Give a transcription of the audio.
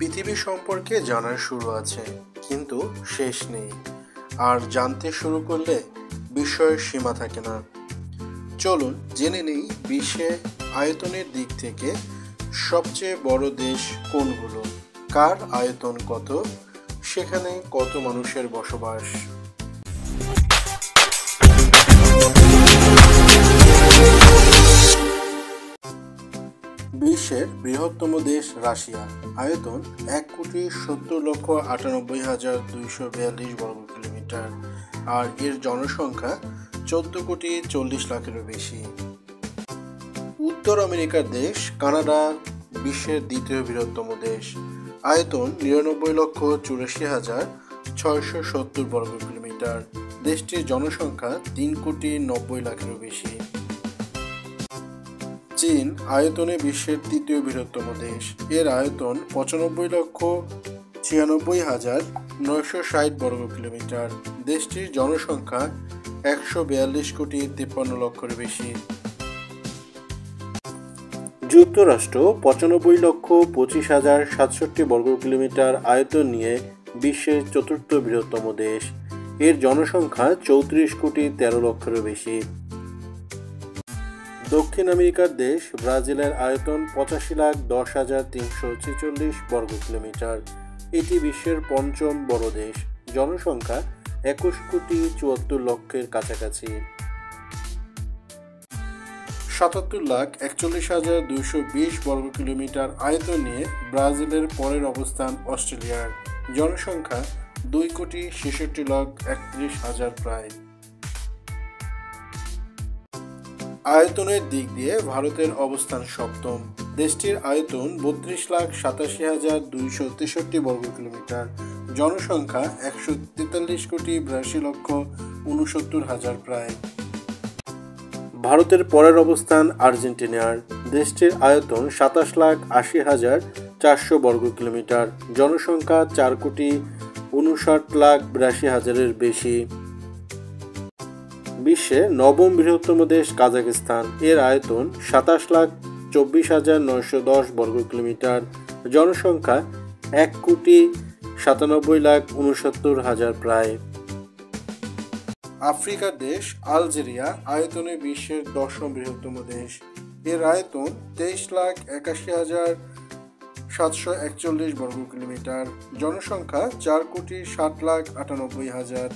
পৃথিবী সম্পর্কে জানার শুরু আছে, কিন্তু শেষ নেই। আর জানতে শুরু করলে বিস্ময়ের সীমা থাকে না। চলুন জেনে নেই বিশ্বে আয়তনের দিক থেকে সবচেয়ে বড় দেশ কোনগুলো, কার আয়তন কত, সেখানে কত মানুষের বসবাস। বিশ্বের বৃহত্তম দেশ রাশিয়া, আয়তন 1,70,98,242 বর্গ কিলোমিটার, আর এর জনসংখ্যা 14,40,00,000-এরও বেশি। উত্তর আমেরিকার দেশ কানাডা, বিশ্বের দ্বিতীয় বৃহত্তম দেশ, আয়তন 99,84,670 বর্গ কিলোমিটার, দেশটির জনসংখ্যা 3,90,00,000-এরও বেশি। চীন আয়তনে বিশ্বের তৃতীয় বৃহত্তম দেশ, এর আয়তন 95,96,960 বর্গ কিলোমিটার, দেশটির জনসংখ্যা 142,53,00,000-এর বেশি। যুক্তরাষ্ট্র 95,25,067 বর্গ কিলোমিটার আয়তন নিয়ে বিশ্বের চতুর্থ বৃহত্তম দেশ, এর জনসংখ্যা 34,13,00,000-এরও বেশি। দক্ষিণ আমেরিকার দেশ ব্রাজিলের আয়তন 85,10,346 বর্গ কিলোমিটার, এটি বিশ্বের পঞ্চম বড় দেশ, জনসংখ্যা 21,74,00,000-এর কাছাকাছি। 77,41,220 বর্গ কিলোমিটার আয়তন নিয়ে ব্রাজিলের পরের অবস্থান অস্ট্রেলিয়ার, জনসংখ্যা 2,66,31,000 প্রায়। আয়তনের দিক দিয়ে ভারতের অবস্থান সপ্তম, দেশটির আয়তন 32,87,263 বর্গ কিলোমিটার, জনসংখ্যা 143,82,69,000 প্রায়। ভারতের পরের অবস্থান আর্জেন্টিনার, দেশটির আয়তন 27,80,400 বর্গ কিলোমিটার, জনসংখ্যা 4,59,82,000-এর বেশি। বিশ্বে নবম বৃহত্তম দেশ কাজাখস্তান, এর আয়তন 27,24,910 বর্গ কিলোমিটার, জনসংখ্যা 1,97,69,000 প্রায়। আফ্রিকার দেশ আলজেরিয়া আয়তনে বিশ্বের দশম বৃহত্তম দেশ, এর আয়তন 23,81,741 বর্গ কিলোমিটার, জনসংখ্যা 4,60,98,000।